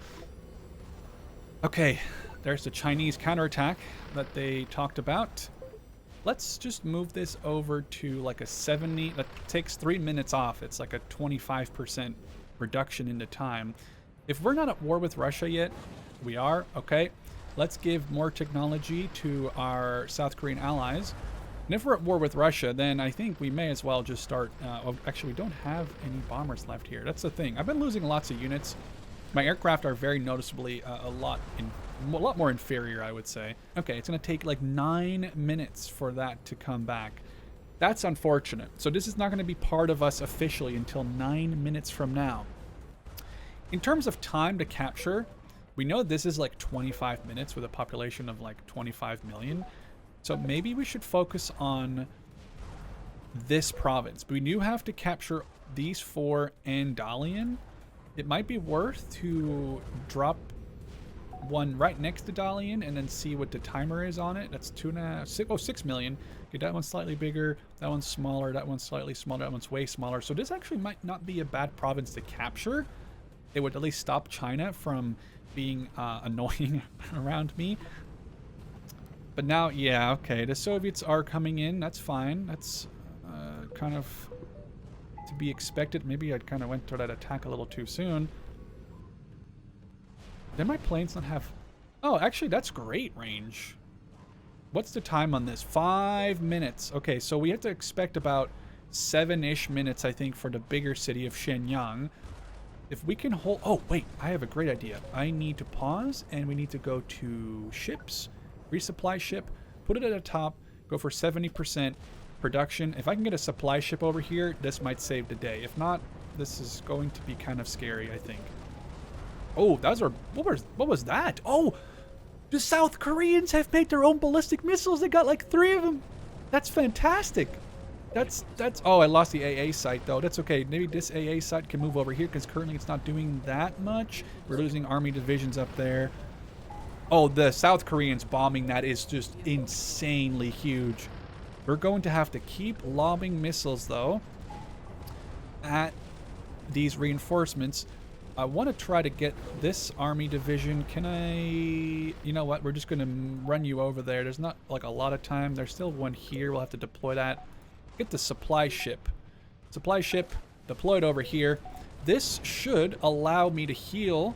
okay, there's the Chinese counterattack that they talked about. Let's just move this over to like a 70. That takes 3 minutes off. It's like a 25% reduction in the time. If we're not at war with Russia yet, we are, okay. Let's give more technology to our South Korean allies. And if we're at war with Russia, then I think we may as well just start, actually we don't have any bombers left here. That's the thing. I've been losing lots of units. My aircraft are very noticeably a lot more inferior, I would say. Okay, it's gonna take like 9 minutes for that to come back. That's unfortunate. So this is not gonna be part of us officially until 9 minutes from now. In terms of time to capture, we know this is like 25 minutes with a population of like 25 million. So maybe we should focus on this province. But we do have to capture these 4 and Dalian. It might be worth to drop one right next to Dalian and then see what the timer is on it. That's 6 million. Okay, that one's slightly bigger, that one's smaller, that one's slightly smaller, that one's way smaller. So this actually might not be a bad province to capture. It would at least stop China from being annoying around me. But now, yeah, okay, the Soviets are coming in. That's fine. That's kind of to be expected. Maybe I kind of went to that attack a little too soon. Did my planes not have... Oh, actually, that's great range. What's the time on this? 5 minutes. Okay, so we have to expect about 7-ish minutes, I think, for the bigger city of Shenyang. If we can hold... Oh, wait, I have a great idea. I need to pause, and we need to go to ships, resupply ship, put it at the top, go for 70% production. If I can get a supply ship over here, this might save the day. If not, This is going to be kind of scary, I think. Oh, those are, what was that? Oh, the South Koreans have made their own ballistic missiles. They got like 3 of them. That's fantastic. That's, oh, I lost the AA site though. That's okay. Maybe this AA site can move over here because currently it's not doing that much. We're losing army divisions up there. Oh, the South Koreans bombing that is just insanely huge. We're going to have to keep lobbing missiles though at these reinforcements. I want to try to get this army division. Can I... You know what? We're just going to run you over there. There's not like a lot of time. There's still one here. We'll have to deploy that. Get the supply ship. Supply ship deployed over here. This should allow me to heal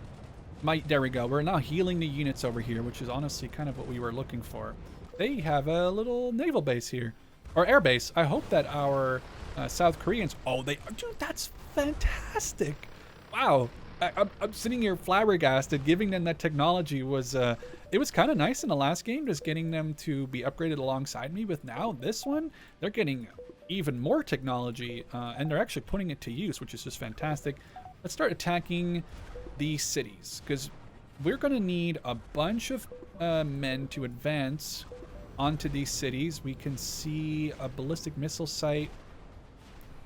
my... There we go. We're now healing the units over here, which is honestly kind of what we were looking for. They have a little naval base here. Or air base. I hope that our South Koreans... Oh, they... Dude, that's fantastic. Wow. I'm sitting here flabbergasted. Giving them that technology was, it was kind of nice in the last game, just getting them to be upgraded alongside me. With now this one, they're getting even more technology, and they're actually putting it to use, which is just fantastic. Let's start attacking these cities, because we're going to need a bunch of men to advance onto these cities. We can see a ballistic missile site.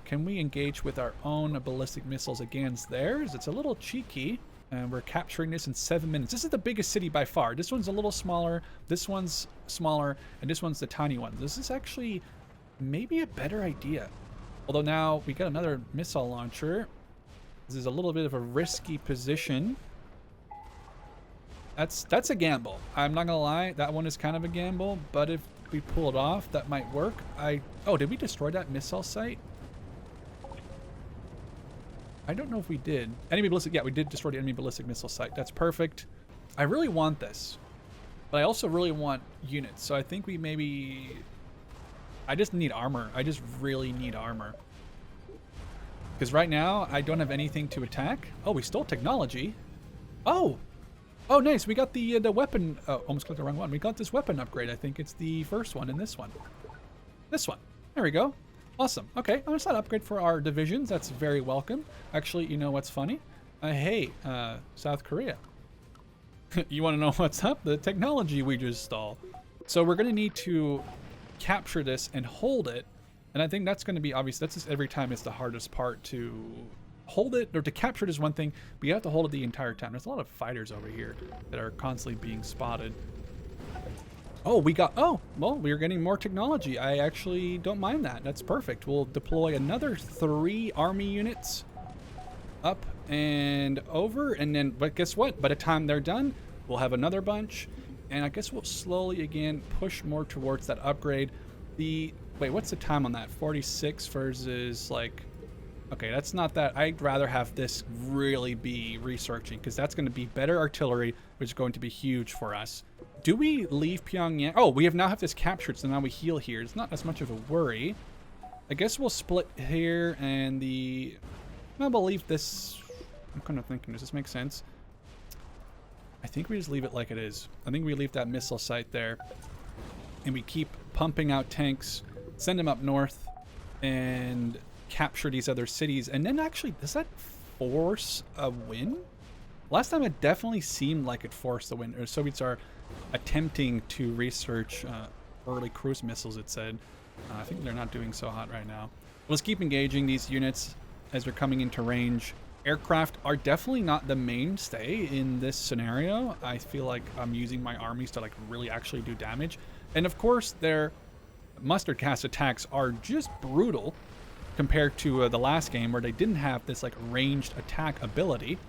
Can we engage with our own ballistic missiles against theirs? It's a little cheeky. And we're capturing this in 7 minutes. This is the biggest city by far. This one's a little smaller. This one's smaller. And this one's the tiny one. This is actually maybe a better idea. Although now we got another missile launcher. This is a little bit of a risky position. That's a gamble. I'm not going to lie. That one is kind of a gamble. But if we pull it off, that might work. Oh, did we destroy that missile site? I don't know if we did. Enemy ballistic, yeah, we did destroy the enemy ballistic missile site. That's perfect. I really want this, but I also really want units. So I think we maybe, I just need armor. I just really need armor. Because right now I don't have anything to attack. Oh, we stole technology. Oh, oh, nice. We got the weapon. Oh, almost clicked the wrong one. We got this weapon upgrade. I think it's the first one in this one. This one. There we go. Awesome. Okay, it's not an upgrade for our divisions. That's very welcome. Actually, you know what's funny? Hey, South Korea. You want to know what's up? The technology we just stole. So we're going to need to capture this and hold it. And I think that's going to be obvious. That's just every time it's the hardest part to hold it, or to capture it is one thing, but you have to hold it the entire time. There's a lot of fighters over here that are constantly being spotted. Oh, well, we're getting more technology. I actually don't mind that. That's perfect. We'll deploy another 3 army units up and over. And then, but guess what? By the time they're done, we'll have another bunch. And I guess we'll slowly, again, push more towards that upgrade. Wait, what's the time on that? 46 versus, like... Okay, that's not that. I'd rather have this really be researching, because that's going to be better artillery, which is going to be huge for us. Do we leave Pyongyang? Oh, we now have this captured, so now we heal here. It's not as much of a worry. I guess we'll split here, and I believe this... I'm kind of thinking, does this make sense? I think we just leave it like it is. I think we leave that missile site there, and we keep pumping out tanks, send them up north, and capture these other cities. And then actually, does that force a win? Last time it definitely seemed like it forced a win. Soviets are attempting to research early cruise missiles, it said. I think they're not doing so hot right now. Let's keep engaging these units as they're coming into range. Aircraft are definitely not the mainstay in this scenario. I feel like I'm using my armies to like really actually do damage. And of course, their mustard gas attacks are just brutal compared to the last game, where they didn't have this like ranged attack ability.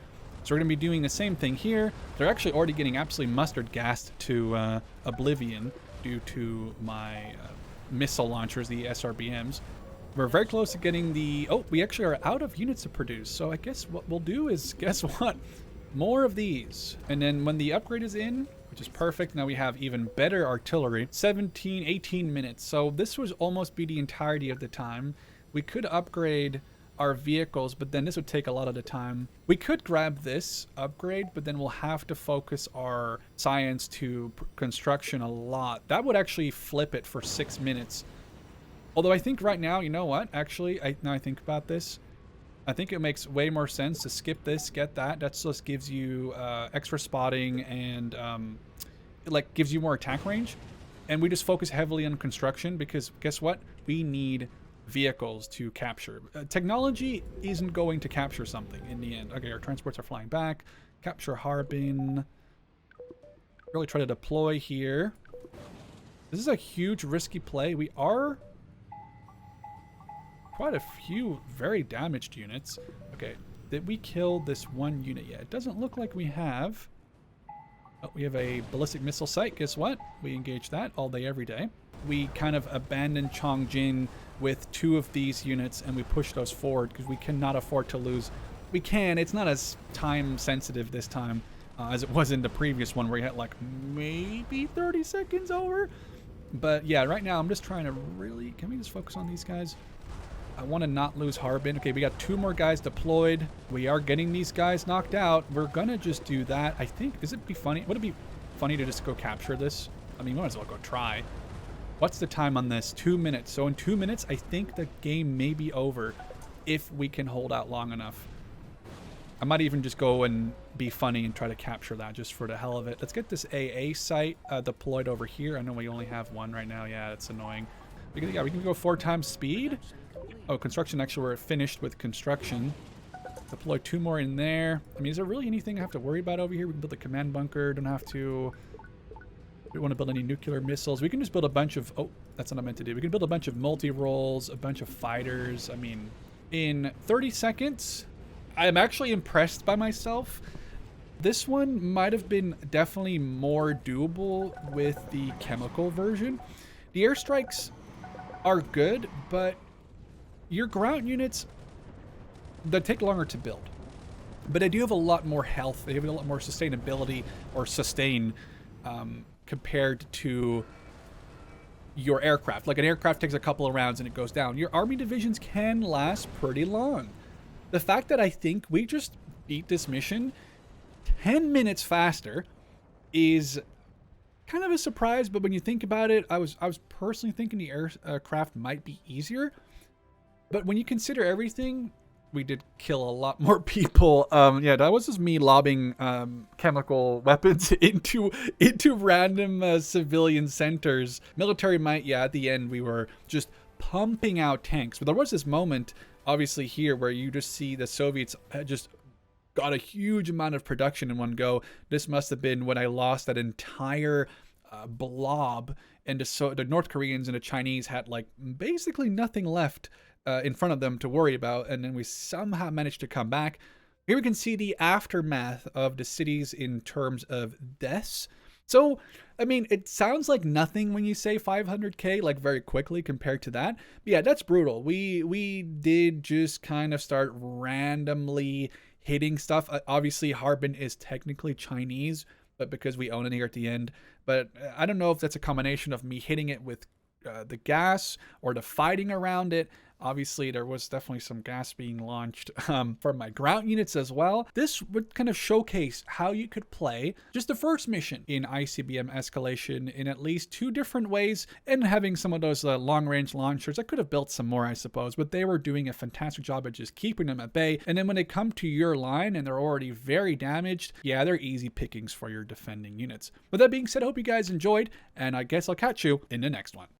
So we're going to be doing the same thing here. They're actually already getting absolutely mustard gassed to oblivion due to my missile launchers, the SRBMs. We're very close to getting the... Oh, we actually are out of units to produce. So I guess what we'll do is, guess what? More of these. And then when the upgrade is in, which is perfect, now we have even better artillery. 17, 18 minutes. So this would almost be the entirety of the time. We could upgrade our vehicles, but then this would take a lot of the time. We could grab this upgrade, but then we'll have to focus our science to construction a lot. That would actually flip it for 6 minutes. Although I think right now, you know what? Actually, now I think about this, I think it makes way more sense to skip this, get that. That just gives you extra spotting and like gives you more attack range. And we just focus heavily on construction because guess what? We need vehicles to capture. Technology isn't going to capture something in the end. Okay, our transports are flying back. Capture Harbin. Really try to deploy here. This is a huge risky play. We are quite a few very damaged units. Okay, did we kill this one unit yet? It doesn't look like we have. Oh, we have a ballistic missile site. Guess what? We engage that all day, every day. We kind of abandoned Chongjin with 2 of these units and we push those forward because we cannot afford to lose. We can. It's not as time sensitive this time as it was in the previous one where you had like maybe 30 seconds over. But yeah, right now I'm just trying to really... Can we just focus on these guys? I want to not lose Harbin. Okay, we got 2 more guys deployed. We are getting these guys knocked out. We're gonna just do that. I think, would it be funny to just go capture this? I mean, we might as well go try. What's the time on this? 2 minutes. So in 2 minutes, I think the game may be over if we can hold out long enough. I might even just go and be funny and try to capture that just for the hell of it. Let's get this AA site deployed over here. I know we only have 1 right now. Yeah, it's annoying. We can go 4 times speed. Oh, construction. Actually, we're finished with construction. Deploy 2 more in there. I mean, is there really anything I have to worry about over here? We can build a command bunker. Don't have to... We don't want to build any nuclear missiles. We can just build a bunch of... Oh, that's what I meant to do. We can build a bunch of multi-rolls, a bunch of fighters. I mean, in 30 seconds, I'm actually impressed by myself. This one might have been definitely more doable with the chemical version. The airstrikes are good, but your ground units, they take longer to build. But they do have a lot more health. They have a lot more sustainability or sustain compared to your aircraft. Like an aircraft takes a couple of rounds and it goes down. Your army divisions can last pretty long. The fact that I think we just beat this mission 10 minutes faster is kind of a surprise, but when you think about it, I was personally thinking the aircraft might be easier. But when you consider everything, we did kill a lot more people. Yeah, that was just me lobbing chemical weapons into random civilian centers. Military might, yeah, at the end we were just pumping out tanks. But there was this moment, obviously here, where you just see the Soviets just got a huge amount of production in one go. This must have been when I lost that entire blob, and the North Koreans and the Chinese had like basically nothing left in front of them to worry about, and then we somehow managed to come back. Here we can see the aftermath of the cities in terms of deaths. So, I mean, it sounds like nothing when you say 500k, like very quickly compared to that. But yeah, that's brutal. We did just kind of start randomly hitting stuff. Obviously, Harbin is technically Chinese, but because we own it here at the end. But I don't know if that's a combination of me hitting it with the gas or the fighting around it. Obviously, there was definitely some gas being launched for my ground units as well. This would kind of showcase how you could play just the first mission in ICBM Escalation in at least 2 different ways, and having some of those long-range launchers. I could have built some more, I suppose, but they were doing a fantastic job at just keeping them at bay. And then when they come to your line and they're already very damaged, yeah, they're easy pickings for your defending units. With that being said, I hope you guys enjoyed, and I guess I'll catch you in the next one.